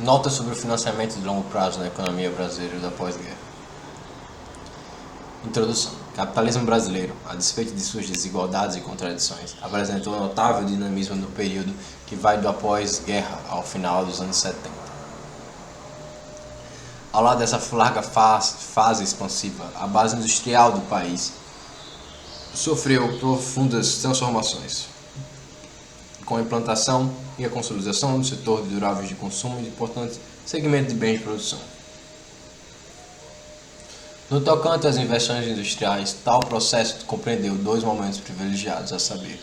Nota sobre o financiamento de longo prazo na economia brasileira da pós-guerra. Introdução. Capitalismo brasileiro, a despeito de suas desigualdades e contradições, apresentou notável dinamismo no período que vai do após-guerra ao final dos anos 70. Ao lado dessa larga fase expansiva, a base industrial do país sofreu profundas transformações, com a implantação e a consolidação do setor de duráveis de consumo e de importantes segmentos de bens de produção. No tocante às invenções industriais, tal processo compreendeu dois momentos privilegiados, a saber: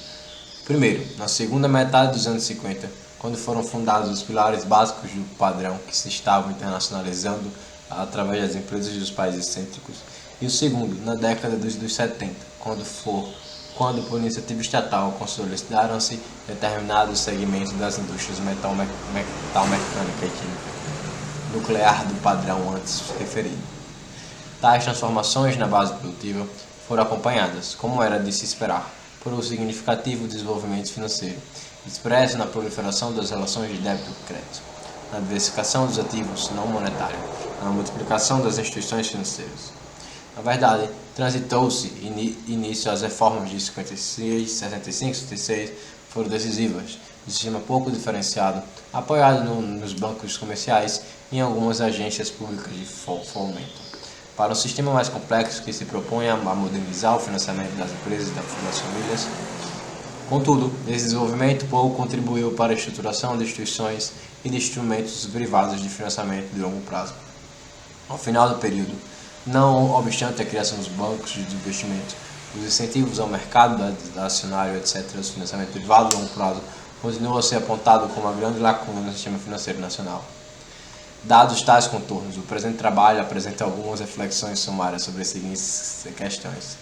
primeiro, na segunda metade dos anos 50, quando foram fundados os pilares básicos do padrão que se estavam internacionalizando através das empresas dos países cêntricos, e o segundo, na década dos 70, quando por iniciativa estatal consolidaram-se determinados segmentos das indústrias metalmecânica e química nuclear do padrão antes referido. Tais transformações na base produtiva foram acompanhadas, como era de se esperar, por um significativo desenvolvimento financeiro, expresso na proliferação das relações de débito e crédito, na diversificação dos ativos não monetários, na multiplicação das instituições financeiras. Na verdade, transitou-se início às reformas de 56, 65 e 66 foram decisivas, de sistema pouco diferenciado, apoiado nos bancos comerciais e em algumas agências públicas de fomento, para um sistema mais complexo que se propõe a modernizar o financiamento das empresas e das famílias. Contudo, esse desenvolvimento pouco contribuiu para a estruturação de instituições e de instrumentos privados de financiamento de longo prazo. Ao final do período, não obstante a criação dos bancos de investimento, os incentivos ao mercado acionário, etc., o financiamento privado de longo prazo continua a ser apontado como uma grande lacuna no sistema financeiro nacional. Dados tais contornos, o presente trabalho apresenta algumas reflexões sumárias sobre as seguintes questões.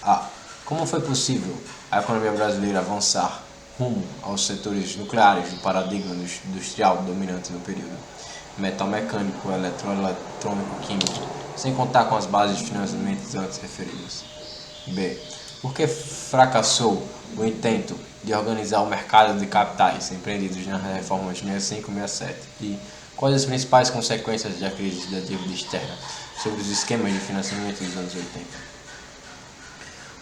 A. Como foi possível a economia brasileira avançar rumo aos setores nucleares do paradigma industrial dominante no período metalmecânico, eletroeletrônico, químico, sem contar com as bases de financiamento antes referidas? B. Por que fracassou o intento de organizar o mercado de capitais empreendidos nas reformas de 65 e 67? E quais as principais consequências da crise da dívida externa sobre os esquemas de financiamento dos anos 80?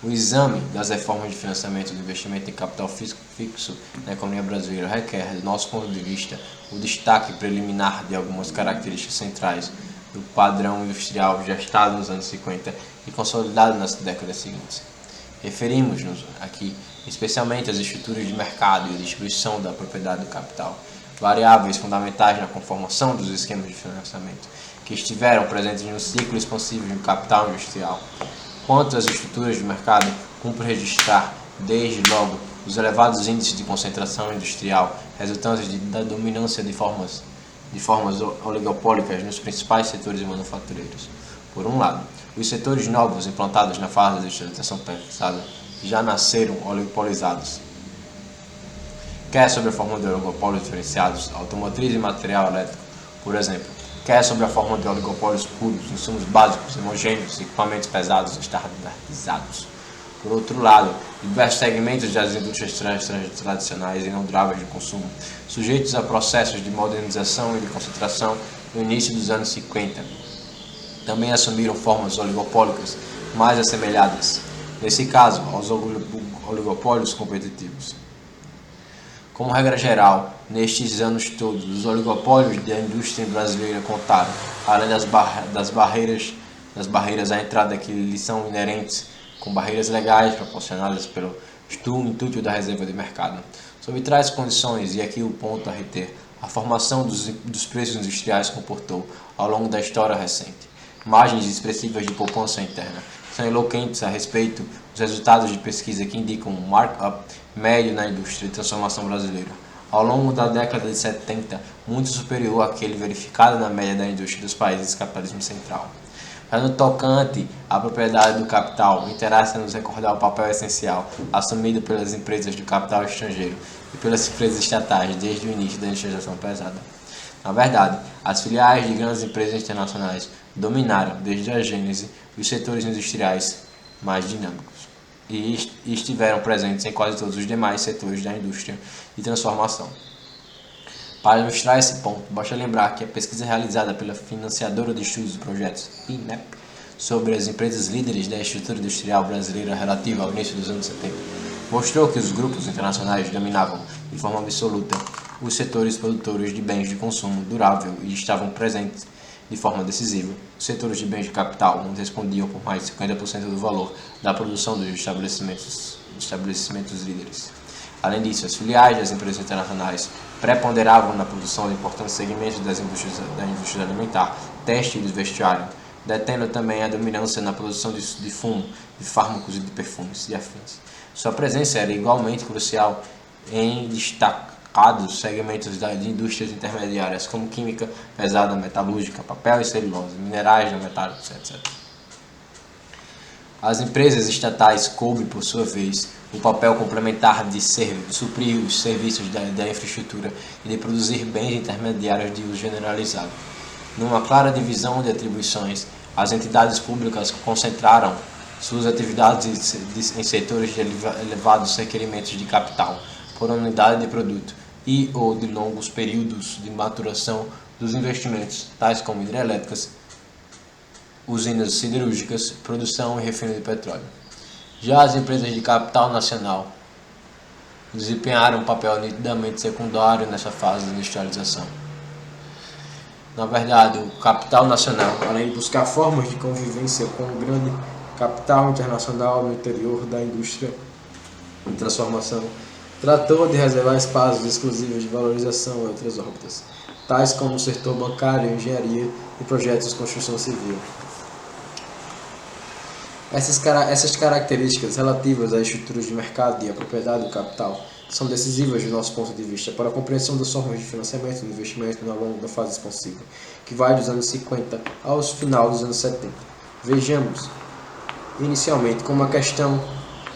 O exame das reformas de financiamento do investimento em capital fixo na economia brasileira requer, do nosso ponto de vista, o destaque preliminar de algumas características centrais do padrão industrial gestado nos anos 50 e consolidado nas décadas seguintes. Referimos-nos aqui especialmente às estruturas de mercado e a distribuição da propriedade do capital, variáveis fundamentais na conformação dos esquemas de financiamento, que estiveram presentes no ciclo expansivo do capital industrial. Quanto às estruturas de mercado, cumpre registrar, desde logo, os elevados índices de concentração industrial resultantes da dominância de formas oligopólicas nos principais setores manufatureiros. Por um lado, os setores novos implantados na fase de industrialização pesada já nasceram oligopolizados, quer sob a forma de oligopólios diferenciados, automotriz e material elétrico, por exemplo, quer sob a forma de oligopólios puros, insumos básicos, homogêneos, equipamentos pesados, estandarizados. Por outro lado, diversos segmentos das indústrias tradicionais e não duráveis de consumo, sujeitos a processos de modernização e de concentração no início dos anos 50, também assumiram formas oligopólicas mais assemelhadas, nesse caso, aos oligopólios competitivos. Como regra geral, nestes anos todos, os oligopólios da indústria brasileira contaram, além das barreiras à entrada que lhes são inerentes, com barreiras legais proporcionadas pelo intuito da reserva de mercado. Sob tais condições, e aqui o ponto a reter, a formação dos preços industriais comportou, ao longo da história recente, margens expressivas de poupança interna. São eloquentes a respeito dos resultados de pesquisa que indicam um markup médio na indústria de transformação brasileira, ao longo da década de 70, muito superior àquele verificado na média da indústria dos países do capitalismo central. No tocante à propriedade do capital, interessa-nos recordar o papel essencial assumido pelas empresas do capital estrangeiro e pelas empresas estatais desde o início da industrialização pesada. Na verdade, as filiais de grandes empresas internacionais dominaram, desde a gênese, os setores industriais mais dinâmicos. e estiveram presentes em quase todos os demais setores da indústria de transformação. Para ilustrar esse ponto, basta lembrar que a pesquisa realizada pela financiadora de estudos e projetos, PNEP, sobre as empresas líderes da estrutura industrial brasileira relativa ao início dos anos 70, mostrou que os grupos internacionais dominavam de forma absoluta os setores produtores de bens de consumo durável e estavam presentes de forma decisiva os setores de bens de capital, onde respondiam por mais de 50% do valor da produção dos estabelecimentos líderes. Além disso, as filiais das empresas internacionais preponderavam na produção de importantes segmentos da indústria alimentar, têxtil e vestuário, detendo também a dominância na produção de fumo, de fármacos e de perfumes e afins. Sua presença era igualmente crucial em destacados segmentos de indústrias intermediárias, como química pesada, metalúrgica, papel e celulose, minerais não metálicos, etc. As empresas estatais coube, por sua vez, o papel complementar de suprir os serviços da infraestrutura e de produzir bens intermediários de uso generalizado. Numa clara divisão de atribuições, as entidades públicas concentraram suas atividades em setores de elevados requerimentos de capital por unidade de produto e ou de longos períodos de maturação dos investimentos, tais como hidrelétricas, usinas siderúrgicas, produção e refino de petróleo. Já as empresas de capital nacional desempenharam um papel nitidamente secundário nessa fase de industrialização. Na verdade, o capital nacional, além de buscar formas de convivência com o grande capital internacional no interior da indústria de transformação, tratou de reservar espaços exclusivos de valorização em outras órbitas, tais como o setor bancário, engenharia e projetos de construção civil. Essas características relativas às estruturas de mercado e à propriedade do capital são decisivas do nosso ponto de vista para a compreensão das formas de financiamento do investimento ao longo da fase expansiva, que vai dos anos 50 ao final dos anos 70. Vejamos, inicialmente, como a questão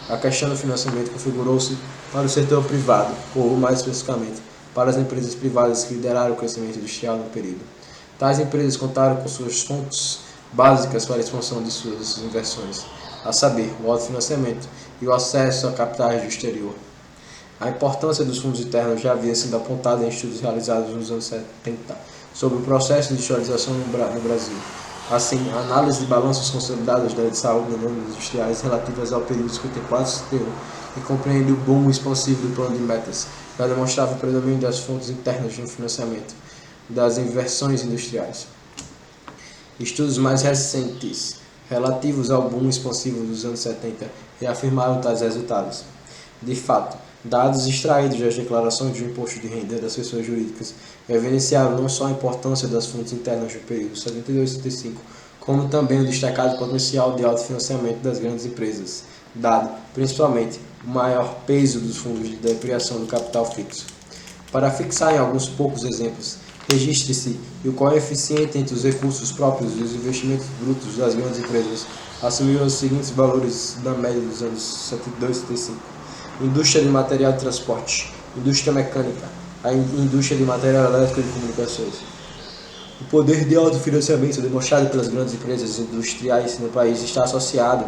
do financiamento configurou-se para o setor privado, ou, mais especificamente, para as empresas privadas que lideraram o crescimento industrial no período. Tais empresas contaram com suas fontes básicas para a expansão de suas inversões, a saber, o autofinanciamento e o acesso a capitais do exterior. A importância dos fundos internos já havia sido apontada em estudos realizados nos anos 70 sobre o processo de industrialização no Brasil. Assim, a análise de balanços consolidados da saúde das industriais relativas ao período 54-71 e compreende o boom expansivo do plano de metas, já demonstrava o predomínio das fontes internas no financiamento das inversões industriais. Estudos mais recentes, relativos ao boom expansivo dos anos 70, reafirmaram tais resultados. De fato, dados extraídos das declarações de imposto de renda das pessoas jurídicas evidenciaram não só a importância das fontes internas do período 72-75, como também o destacado potencial de autofinanciamento das grandes empresas, dado, principalmente, o maior peso dos fundos de criação do capital fixo. Para fixar em alguns poucos exemplos, registre-se que o coeficiente entre os recursos próprios e os investimentos brutos das grandes empresas assumiu os seguintes valores na média dos anos 72 e 75. Indústria de material de transporte, indústria mecânica, a indústria de material elétrico e de comunicações. O poder de autofinanciamento demonstrado pelas grandes empresas industriais no país está associado,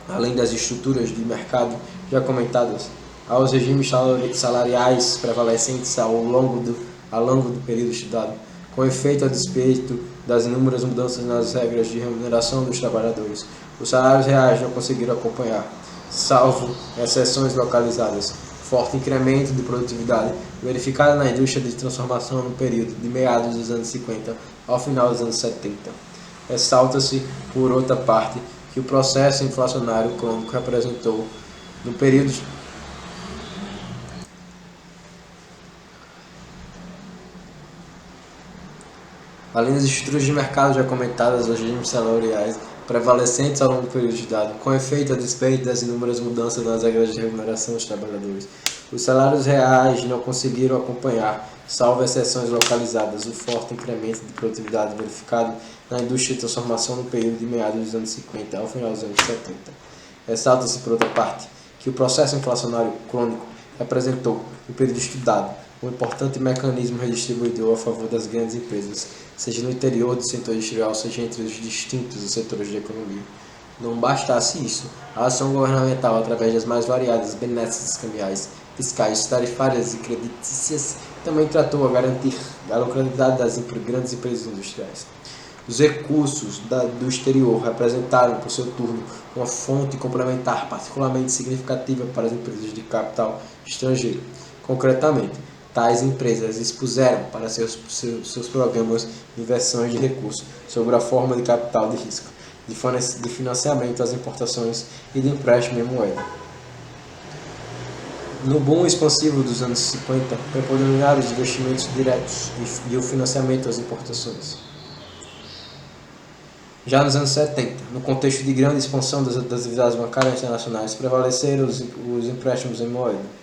além das estruturas de mercado já comentadas, aos regimes salariais prevalecentes ao longo do período estudado, com efeito a despeito das inúmeras mudanças nas regras de remuneração dos trabalhadores. Os salários reais não conseguiram acompanhar, salvo exceções localizadas. Forte incremento de produtividade verificado na indústria de transformação no período de meados dos anos 50 ao final dos anos 70. Ressalta-se, por outra parte, que o processo inflacionário crônico representou, no período além das estruturas de mercado já comentadas, os regimes salariais prevalecentes ao longo do período estudado, com efeito a despeito das inúmeras mudanças nas regras de remuneração dos trabalhadores. Os salários reais não conseguiram acompanhar, salvo exceções localizadas, o forte incremento de produtividade verificado na indústria de transformação no período de meados dos anos 50 ao final dos anos 70. Ressalta-se, por outra parte, que o processo inflacionário crônico representou, no período estudado, um importante mecanismo redistribuidor a favor das grandes empresas, seja no interior do setor industrial, seja entre os distintos setores da economia. Não bastasse isso, a ação governamental, através das mais variadas benesses cambiais, fiscais, tarifárias e creditícias, também tratou a garantir a lucratividade das grandes empresas industriais. Os recursos do exterior representaram, por seu turno, uma fonte complementar particularmente significativa para as empresas de capital estrangeiro. Concretamente, tais empresas expuseram para seus programas inversões de recursos sob a forma de capital de risco, de financiamento às importações e de empréstimo em moeda. No boom expansivo dos anos 50, predominaram os investimentos diretos e o financiamento às importações. Já nos anos 70, no contexto de grande expansão das atividades bancárias internacionais, prevaleceram os empréstimos em moeda.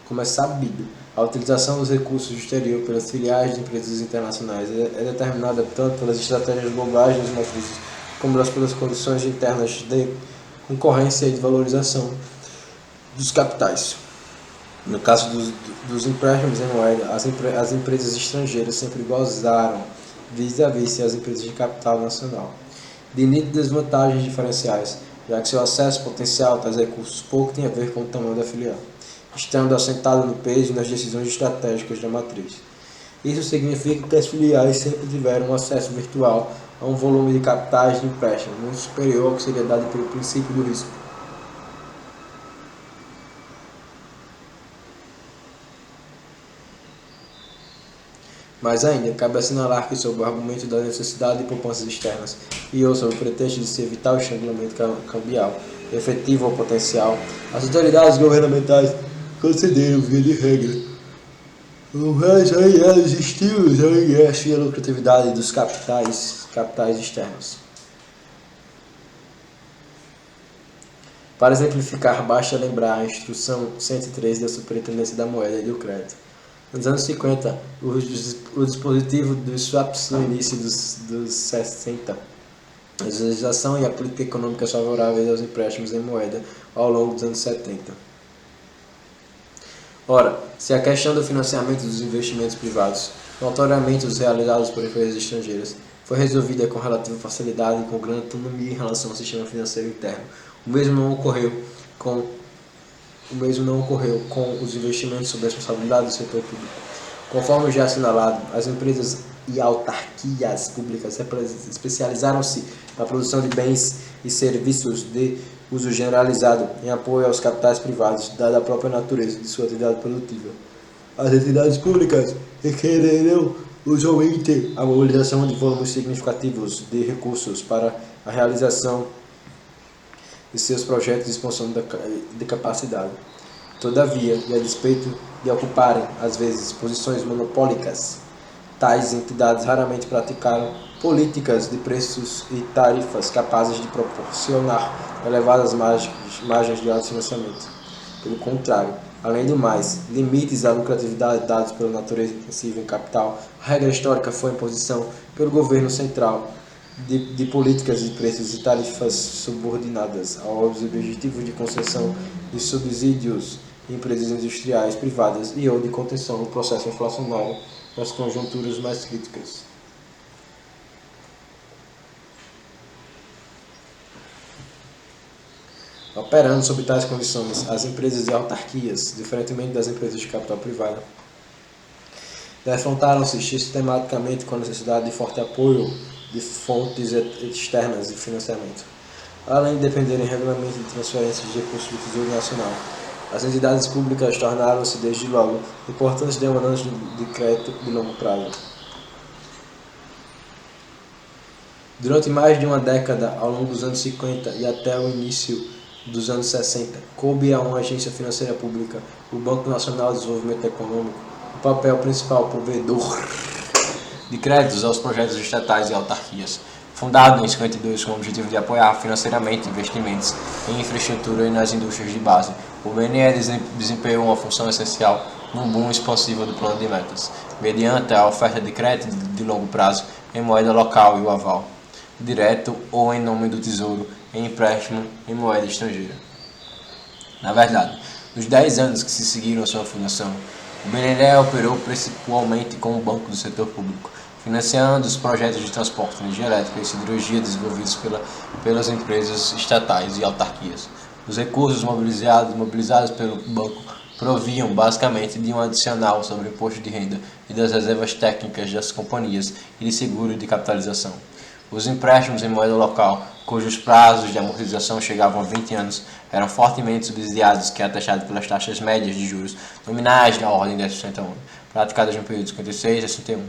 Como é sabido, a utilização dos recursos do exterior pelas filiais de empresas internacionais é determinada tanto pelas estratégias globais das matrizes, como pelas condições internas de concorrência e de valorização dos capitais. No caso dos empréstimos em moeda, as empresas estrangeiras sempre gozaram vis-à-vis as empresas de capital nacional de nítidas vantagens diferenciais, já que seu acesso potencial a tais recursos pouco tem a ver com o tamanho da filial, estando assentado no peso e nas decisões estratégicas da matriz. Isso significa que as filiais sempre tiveram um acesso virtual a um volume de capitais de empréstimo muito superior ao que seria dado pelo princípio do risco. Mas ainda, cabe assinalar que, sob o argumento da necessidade de poupanças externas e ou sob o pretexto de se evitar o estrangulamento cambial, efetivo ou potencial, as autoridades governamentais consideram, via de regra, o resto aí os estilos e a lucratividade dos capitais externos. Para exemplificar, basta lembrar a Instrução 103 da Superintendência da Moeda e do Crédito. Nos anos 50, o dispositivo dos swaps no início dos 60, a legislação e a política econômica favoráveis aos empréstimos em moeda ao longo dos anos 70. Ora, se a questão do financiamento dos investimentos privados, notoriamente os realizados por empresas estrangeiras, foi resolvida com relativa facilidade e com grande autonomia em relação ao sistema financeiro interno, o mesmo não ocorreu com os investimentos sob a responsabilidade do setor público. Conforme já assinalado, as empresas e autarquias públicas especializaram-se na produção de bens e serviços de uso generalizado em apoio aos capitais privados, dada a própria natureza de sua atividade produtiva. As entidades públicas requereram usualmente a mobilização de volumes significativos de recursos para a realização de seus projetos de expansão de capacidade. Todavia, e a despeito de ocuparem, às vezes, posições monopólicas, tais entidades raramente praticaram políticas de preços e tarifas capazes de proporcionar elevadas margens de alto financiamento. Pelo contrário, além do mais, limites à lucratividade dados pela natureza intensiva em capital, a regra histórica foi a imposição pelo governo central de políticas de preços e tarifas subordinadas aos objetivos de concessão de subsídios em empresas industriais privadas e ou de contenção do processo inflacionário nas conjunturas mais críticas. Operando sob tais condições, as empresas e autarquias, diferentemente das empresas de capital privado, defrontaram-se sistematicamente com a necessidade de forte apoio de fontes externas de financiamento. Além de dependerem regularmente de transferências de recursos do Tesouro Nacional, as entidades públicas tornaram-se, desde logo, importantes demandantes de crédito de longo prazo. Durante mais de uma década, ao longo dos anos 50 e até o início dos anos 60, coube a uma agência financeira pública, o Banco Nacional de Desenvolvimento Econômico, o papel principal provedor de créditos aos projetos estatais e autarquias. Fundado em 52 com o objetivo de apoiar financeiramente investimentos em infraestrutura e nas indústrias de base, o BNE desempenhou uma função essencial no boom expansivo do plano de metas, mediante a oferta de crédito de longo prazo em moeda local e o aval, direto ou em nome do Tesouro, em empréstimo em moeda estrangeira. Na verdade, nos 10 anos que se seguiram a sua fundação, o BNDES operou principalmente como banco do setor público, financiando os projetos de transporte, energia elétrica e siderurgia desenvolvidos pelas empresas estatais e autarquias. Os recursos mobilizados pelo banco proviam basicamente de um adicional sobre o imposto de renda e das reservas técnicas das companhias e de seguro de capitalização. Os empréstimos em moeda local, cujos prazos de amortização chegavam a 20 anos, eram fortemente subsidiados, que é atestado pelas taxas médias de juros nominais da ordem de 10% ao ano, praticadas no período de 56 a 61.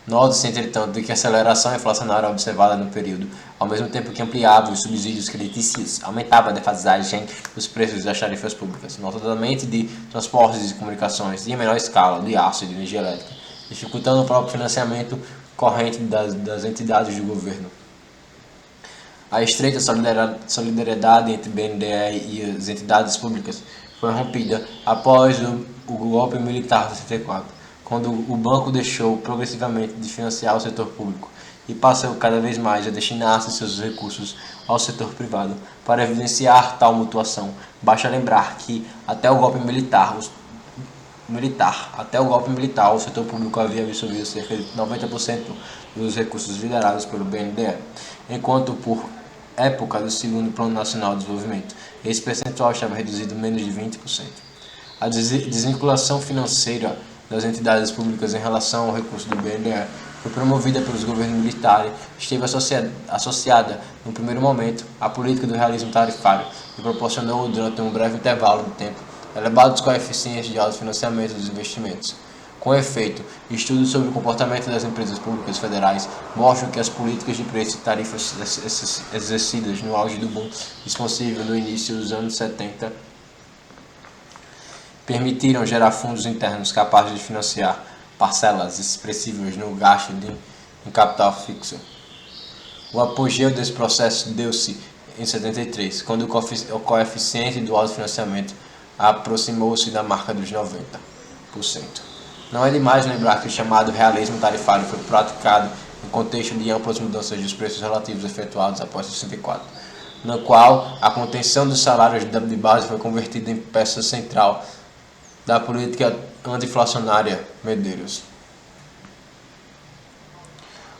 Nota-se, entretanto, de que a aceleração inflacionária observada no período, ao mesmo tempo que ampliava os subsídios credícios, aumentava a defasagem dos preços das tarifas públicas, notadamente de transportes e comunicações, e em menor escala, de aço e de energia elétrica, dificultando o próprio financiamento corrente das entidades do governo. A estreita solidariedade entre o BNDES e as entidades públicas foi rompida após o golpe militar de 64, quando o banco deixou progressivamente de financiar o setor público e passou cada vez mais a destinar-se seus recursos ao setor privado. Para evidenciar tal mutuação, basta lembrar que até o golpe militar, o setor público havia absorvido cerca de 90% dos recursos liderados pelo BNDES, enquanto por época do segundo Plano Nacional de Desenvolvimento, esse percentual estava reduzido a menos de 20%. A desvinculação financeira das entidades públicas em relação ao recurso do BNDES foi promovida pelos governos militares, esteve associada, no primeiro momento, à política do realismo tarifário e proporcionou, durante um breve intervalo de tempo, elevados coeficientes de autofinanciamento dos investimentos. Com efeito, estudos sobre o comportamento das empresas públicas federais mostram que as políticas de preço e tarifas exercidas no auge do boom expansivo no início dos anos 70 permitiram gerar fundos internos capazes de financiar parcelas expressivas no gasto em capital fixo. O apogeu desse processo deu-se em 73, quando o coeficiente do autofinanciamento aproximou-se da marca dos 90%. Não é demais lembrar que o chamado realismo tarifário foi praticado no contexto de amplas mudanças dos preços relativos efetuados após 64, no qual a contenção dos salários de base foi convertida em peça central da política anti-inflacionária Medeiros.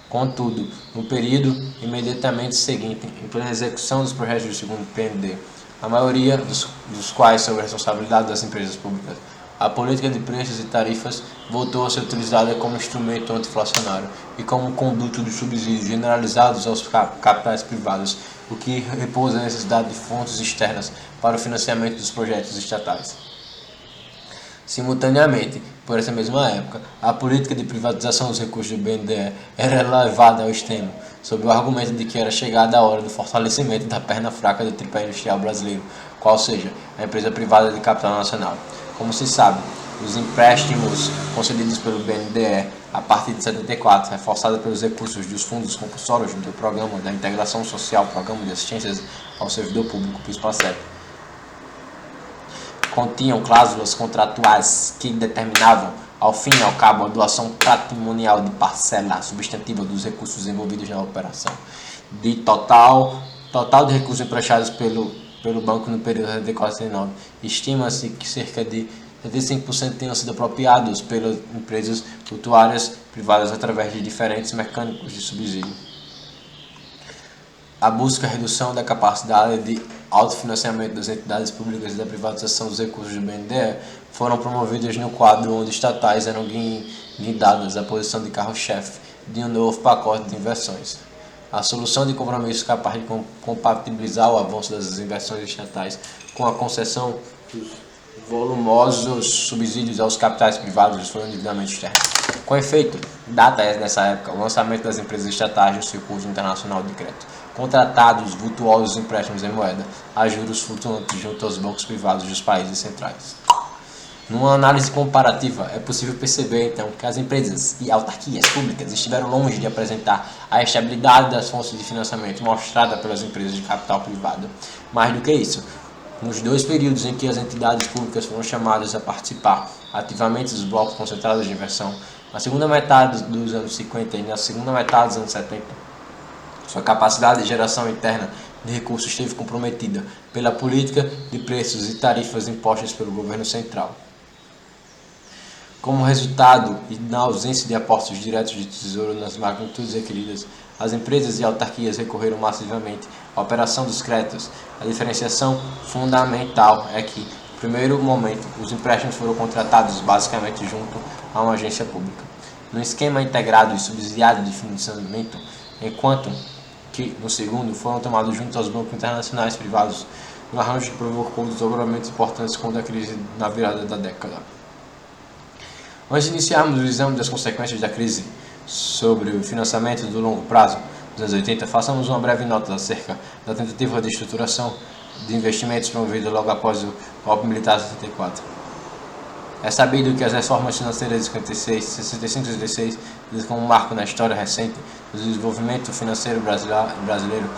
Contudo, no período imediatamente seguinte, em plena execução dos projetos do segundo PND, a maioria dos quais sob a responsabilidade das empresas públicas, a política de preços e tarifas voltou a ser utilizada como instrumento anti-inflacionário e como conduto de subsídios generalizados aos capitais privados, o que repousa a necessidade de fontes externas para o financiamento dos projetos estatais. Simultaneamente, por essa mesma época, a política de privatização dos recursos do BNDES era levada ao extremo, sob o argumento de que era chegada a hora do fortalecimento da perna fraca do tripé industrial brasileiro, qual seja, a empresa privada de capital nacional. Como se sabe, os empréstimos concedidos pelo BNDES a partir de 74, reforçados pelos recursos dos fundos compulsórios do Programa da Integração Social, Programa de Assistência ao Servidor Público, PIS-PASEP, continham cláusulas contratuais que determinavam, ao fim e ao cabo, a doação patrimonial de parcela substantiva dos recursos envolvidos na operação. De total de recursos emprestados pelo banco no período de 74 a 79, estima-se que cerca de 75% tenham sido apropriados pelas empresas portuárias privadas através de diferentes mecanismos de subsídio. A busca e redução da capacidade de autofinanciamento das entidades públicas e da privatização dos recursos do BNDES foram promovidas no quadro onde estatais eram guindadas à posição de carro-chefe de um novo pacote de inversões. A solução de compromisso capaz de compatibilizar o avanço das inversões estatais com a concessão dos volumosos subsídios aos capitais privados foi um endividamento externo. Com efeito, data nessa época o lançamento das empresas estatais no circuito internacional de crédito, contratados vultuosos empréstimos em moeda a juros flutuantes junto aos bancos privados dos países centrais. Numa análise comparativa, é possível perceber então que as empresas e autarquias públicas estiveram longe de apresentar a estabilidade das fontes de financiamento mostrada pelas empresas de capital privado. Mais do que isso, nos dois períodos em que as entidades públicas foram chamadas a participar ativamente dos blocos concentrados de inversão, na segunda metade dos anos 50 e na segunda metade dos anos 70, sua capacidade de geração interna de recursos esteve comprometida pela política de preços e tarifas impostas pelo governo central. Como resultado e na ausência de aportes diretos de tesouro nas magnitudes requeridas, as empresas e autarquias recorreram massivamente à operação dos créditos. A diferenciação fundamental é que, no primeiro momento, os empréstimos foram contratados basicamente junto a uma agência pública, num esquema integrado e subsidiado de financiamento, enquanto que, no segundo, foram tomados junto aos bancos internacionais privados, um arranjo que provocou desdobramentos importantes contra a crise na virada da década. Antes de iniciarmos o exame das consequências da crise sobre o financiamento do longo prazo dos anos 80, façamos uma breve nota acerca da tentativa de estruturação de investimentos promovida logo após o golpe militar de 74. É sabido que as reformas financeiras de 55 e 56, como um marco na história recente do desenvolvimento financeiro brasileiro,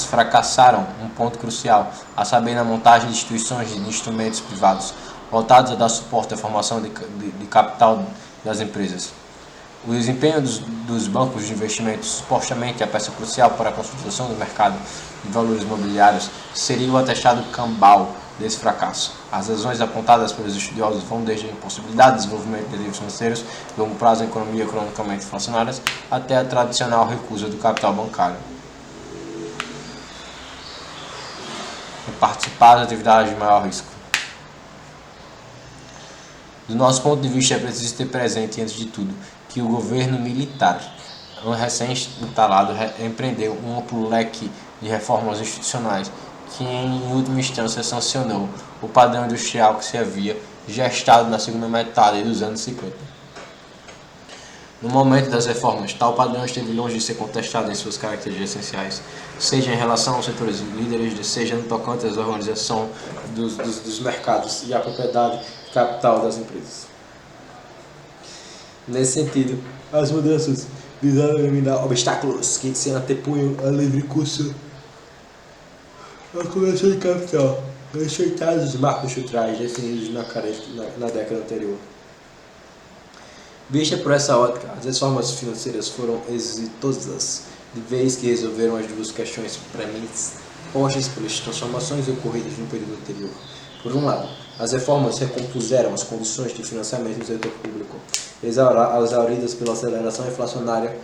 fracassaram um ponto crucial, a saber, na montagem de instituições de instrumentos privados, voltados a dar suporte à formação de capital das empresas. O desempenho dos bancos de investimentos, supostamente a peça crucial para a consolidação do mercado de valores imobiliários, seria o atestado cambal desse fracasso. As razões apontadas pelos estudiosos vão desde a impossibilidade de desenvolvimento de ativos financeiros de longo prazo em economia economicamente inflacionárias até a tradicional recusa do capital bancário em participar das atividades de maior risco. Do nosso ponto de vista, é preciso ter presente, antes de tudo, que o governo militar, recém-instalado, empreendeu um amplo leque de reformas institucionais que, em última instância, sancionou o padrão industrial que se havia gestado na segunda metade dos anos 50. No momento das reformas, tal padrão esteve longe de ser contestado em suas características essenciais, seja em relação aos setores líderes, seja no tocante à organização dos mercados e à propriedade capital das empresas. Nesse sentido, as mudanças visaram eliminar obstáculos que se antepunham a livre curso da conversão de capital, respeitados os marcos estruturais definidos na década anterior. Vista por essa ótica, as reformas financeiras foram exitosas, de vez que resolveram as duas questões prementes postas pelas transformações ocorridas no período anterior. Por um lado, as reformas recompuseram as condições de financiamento do setor público, exauridas pela aceleração inflacionária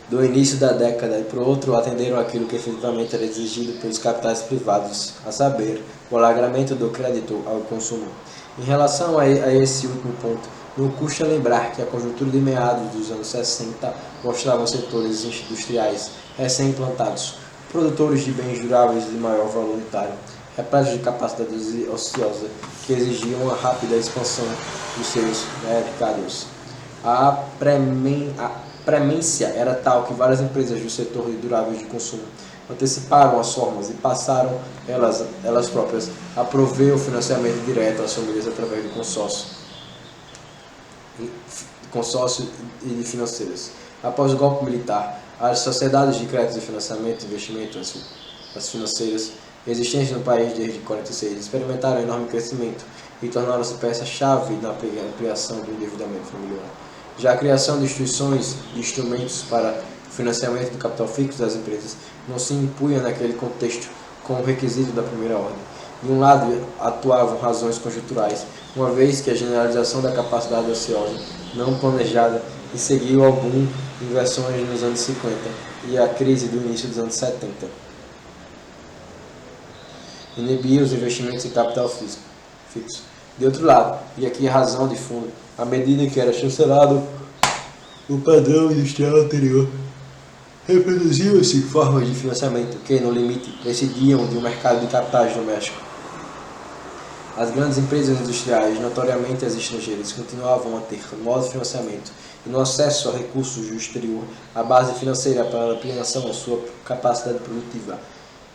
do início da década, e por outro, atenderam aquilo que efetivamente era exigido pelos capitais privados, a saber, o alagramento do crédito ao consumo. Em relação a esse último ponto, não custa lembrar que a conjuntura de meados dos anos 60 mostrava setores industriais recém-implantados, produtores de bens duráveis de maior valor unitário, repletos de capacidade ociosa, que exigiam uma rápida expansão dos seus mercados. A premência era tal que várias empresas do setor de duráveis de consumo anteciparam as formas e passaram elas próprias a prover o financiamento direto às famílias através do consórcio e de financeiras. Após o golpe militar, as sociedades de crédito e financiamento de investimento, as financeiras, existentes no país desde 1946, experimentaram enorme crescimento e tornaram-se peça-chave na ampliação do endividamento familiar. Já a criação de instituições e instrumentos para o financiamento do capital fixo das empresas não se impunha naquele contexto como requisito da primeira ordem. De um lado, atuavam razões conjunturais, uma vez que a generalização da capacidade ociosa não planejada e seguiu algumas inversões nos anos 50 e a crise do início dos anos 70. Inibia os investimentos em capital fixo. De outro lado, e aqui a razão de fundo, à medida que era chancelado o padrão industrial anterior, reproduziam-se formas de financiamento que, no limite, precidiam de um mercado de capitais doméstico. As grandes empresas industriais, notoriamente as estrangeiras, continuavam a ter, no modo de financiamento e no acesso a recursos do exterior, a base financeira para a ampliação da sua capacidade produtiva.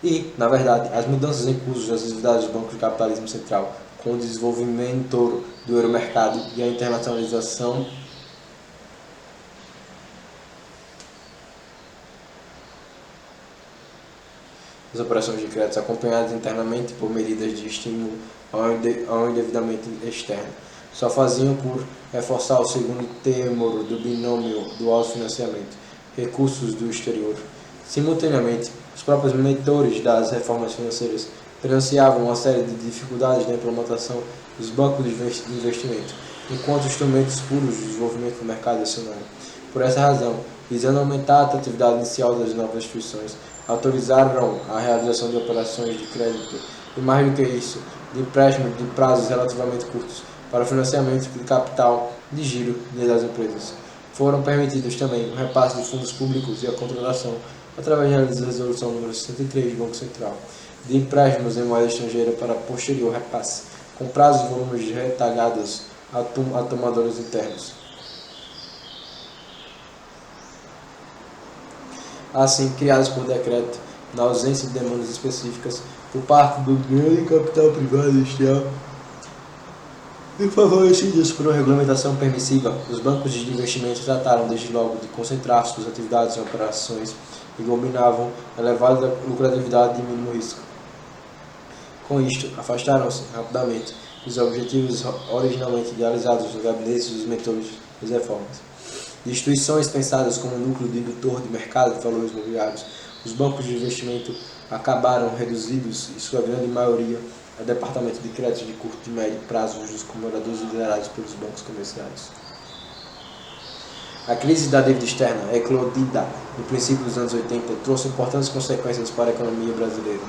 E, na verdade, as mudanças em curso das atividades do Banco de Capitalismo Central, com o desenvolvimento do euromercado e a internacionalização das operações de crédito, acompanhadas internamente por medidas de estímulo ao endividamento externo, só faziam por reforçar o segundo termo do binômio do autofinanciamento, recursos do exterior. Simultaneamente, os próprios mentores das reformas financeiras presenciavam uma série de dificuldades na implementação dos bancos de investimento, enquanto instrumentos puros de desenvolvimento do mercado acionário. Por essa razão, visando aumentar a atratividade inicial das novas instituições, autorizaram a realização de operações de crédito e, mais do que isso, de empréstimo de prazos relativamente curtos para o financiamento de capital de giro das empresas. Foram permitidos também o repasse de fundos públicos e a contratação, através da resolução número 63 do Banco Central, de empréstimos em moeda estrangeira para posterior repasse, com prazos e volumes retalhados a tomadores internos. Assim, criados por decreto, na ausência de demandas específicas por parte do grande capital privado industrial e favorecidos por uma regulamentação permissiva, os bancos de investimento trataram desde logo de concentrar suas atividades em operações que combinavam elevada lucratividade e mínimo risco. Com isto, afastaram-se rapidamente dos objetivos originalmente idealizados nos gabinetes dos mentores das reformas. De instituições pensadas como núcleo de indutor de mercado de valores imobiliários, os bancos de investimento acabaram reduzidos, em sua grande maioria, a departamento de crédito de curto e médio prazo dos colaboradores liderados pelos bancos comerciais. A crise da dívida externa, eclodida no princípio dos anos 80, trouxe importantes consequências para a economia brasileira,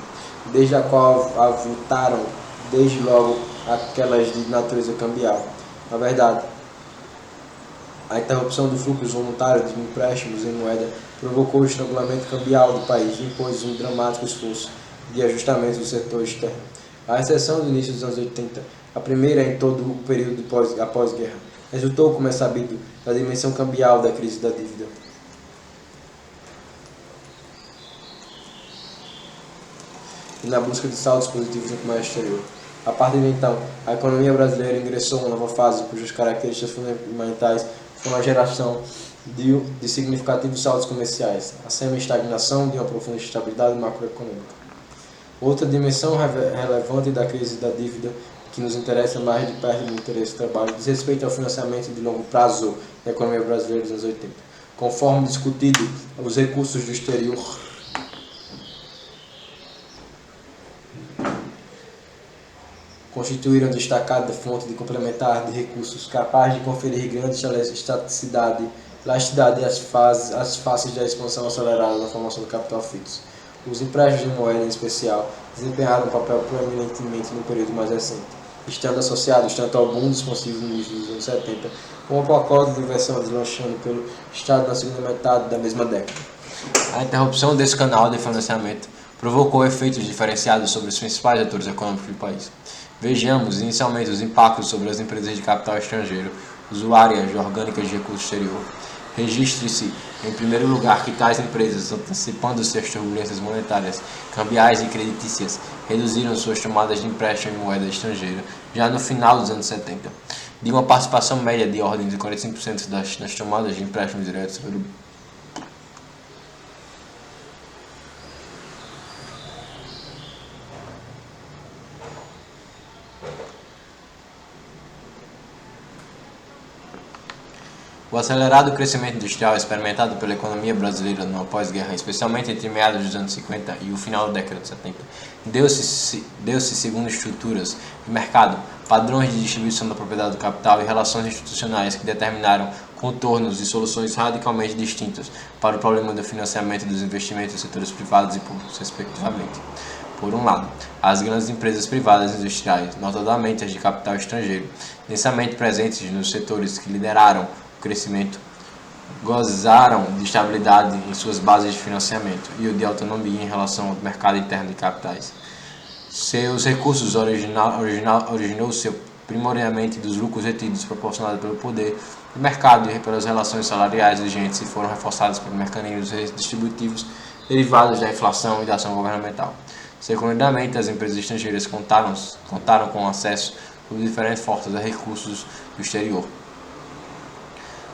desde a qual avultaram desde logo aquelas de natureza cambial. Na verdade, a interrupção do fluxo voluntário de empréstimos em moeda provocou o estrangulamento cambial do país e impôs um dramático esforço de ajustamento do setor externo. A exceção do início dos anos 80, a primeira em todo o período após guerra, resultou, como é sabido, da dimensão cambial da crise da dívida. E na busca de saldos positivos no comércio exterior. A partir de então, a economia brasileira ingressou em uma nova fase cujas características fundamentais foram a geração de significativos saldos comerciais, a semi-estagnação de uma profunda estabilidade macroeconômica. Outra dimensão relevante da crise da dívida, que nos interessa mais de perto do interesse do trabalho, diz respeito ao financiamento de longo prazo da economia brasileira dos anos 80. Conforme discutido, os recursos do exterior constituíram destacada fonte de complementar de recursos capaz de conferir grande elasticidade às faces da expansão acelerada da formação do capital fixo. Os empréstimos de moeda, em especial, desempenharam um papel proeminentemente no período mais recente, estando associados tanto ao boom expansivo no início dos anos 70, como ao pacote de inversão deslanchando pelo Estado na segunda metade da mesma década. A interrupção desse canal de financiamento provocou efeitos diferenciados sobre os principais atores econômicos do país. Vejamos inicialmente os impactos sobre as empresas de capital estrangeiro, usuárias orgânicas de recursos exterior. Registre-se, em primeiro lugar, que tais empresas, antecipando-se às turbulências monetárias, cambiais e creditícias, reduziram suas tomadas de empréstimo em moeda estrangeira já no final dos anos 70, de uma participação média de ordem de 45% nas tomadas de empréstimos diretos pelo O acelerado crescimento industrial experimentado pela economia brasileira no pós-guerra, especialmente entre meados dos anos 50 e o final da década de 70, deu-se segundo estruturas de mercado, padrões de distribuição da propriedade do capital e relações institucionais que determinaram contornos e soluções radicalmente distintas para o problema do financiamento dos investimentos em setores privados e públicos, respectivamente. Por um lado, as grandes empresas privadas industriais, notadamente as de capital estrangeiro, densamente presentes nos setores que lideraram o crescimento, gozaram de estabilidade em suas bases de financiamento e de autonomia em relação ao mercado interno de capitais. Seus recursos originou-se primordialmente dos lucros retidos proporcionados pelo poder do mercado e pelas relações salariais vigentes e foram reforçados por mecanismos redistributivos derivados da inflação e da ação governamental. Secundariamente, as empresas estrangeiras contaram com acesso por diferentes formas a recursos do exterior.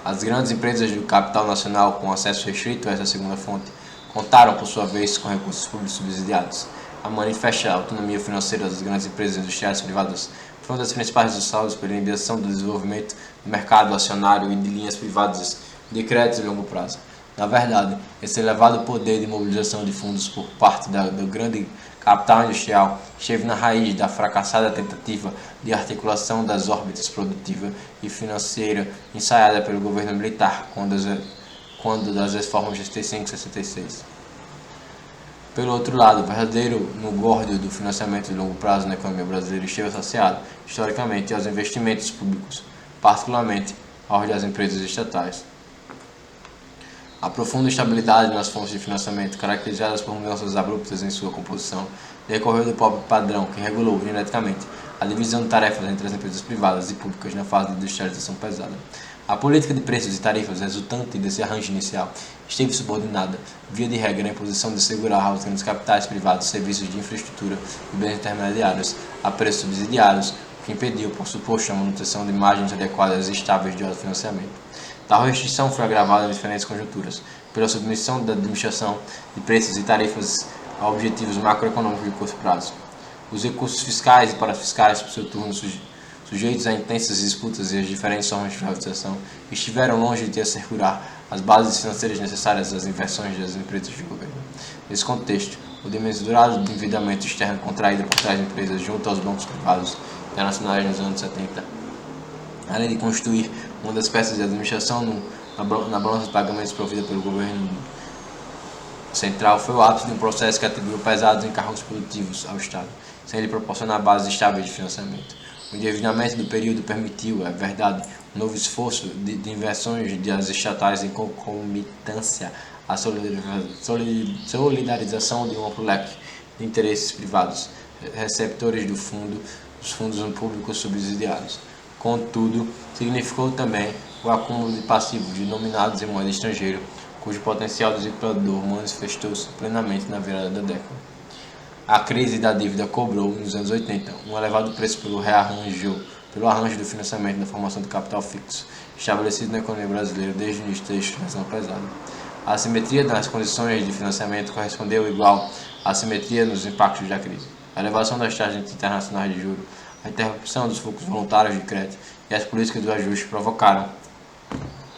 As grandes empresas do capital nacional, com acesso restrito a essa segunda fonte, contaram, por sua vez, com recursos públicos subsidiados. A manifesta autonomia financeira das grandes empresas industriais privadas foi uma das principais responsáveis pela iniciação do desenvolvimento do mercado acionário e de linhas privadas de crédito de longo prazo. Na verdade, esse elevado poder de mobilização de fundos por parte do grande capital industrial esteve na raiz da fracassada tentativa de articulação das órbitas produtiva e financeira ensaiada pelo governo militar quando das reformas de 65 e 66. Pelo outro lado, o verdadeiro no-górdio do financiamento de longo prazo na economia brasileira esteve associado, historicamente, aos investimentos públicos, particularmente aos das empresas estatais. A profunda estabilidade nas fontes de financiamento, caracterizadas por mudanças abruptas em sua composição, decorreu do próprio padrão que regulou geneticamente a divisão de tarefas entre as empresas privadas e públicas na fase de industrialização pesada. A política de preços e tarifas resultante desse arranjo inicial esteve subordinada, via de regra, à imposição de assegurar aos grandes capitais privados serviços de infraestrutura e bens intermediários a preços subsidiados, o que impediu, por suposto, a manutenção de margens adequadas e estáveis de autofinanciamento. Tal restrição foi agravada em diferentes conjunturas, pela submissão da administração de preços e tarifas a objetivos macroeconômicos de curto prazo. Os recursos fiscais e parafiscais, por seu turno, sujeitos a intensas disputas e as diferentes formas de privatização, estiveram longe de assegurar as bases financeiras necessárias às inversões das empresas de governo. Nesse contexto, o desmesurado endividamento externo contraído por tais empresas junto aos bancos privados internacionais nos anos 70, além de constituir uma das peças de administração na balança de pagamentos provida pelo governo central, foi o ápice de um processo que atribuiu pesados encargos produtivos ao Estado, sem lhe proporcionar bases estáveis de financiamento. O endividamento do período permitiu, é verdade, um novo esforço de inversões das estatais em concomitância à solidarização de um amplo leque de interesses privados, receptores dos fundos públicos subsidiados. Contudo, significou também o acúmulo de passivos denominados em moeda estrangeira, cujo potencial desequilibrador manifestou-se plenamente na virada da década. A crise da dívida cobrou, nos anos 80, um elevado preço pelo arranjo do financiamento da formação do capital fixo, estabelecido na economia brasileira desde o início da industrialização pesada. A assimetria das condições de financiamento correspondeu igual à assimetria nos impactos da crise. A elevação das taxas internacionais de juros, a interrupção dos fluxos voluntários de crédito e as políticas do ajuste provocaram,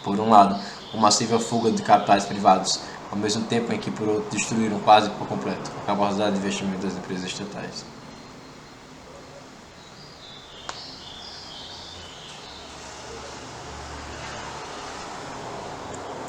por um lado, uma massiva fuga de capitais privados, ao mesmo tempo em que, por outro, destruíram quase por completo a capacidade de investimento das empresas estatais.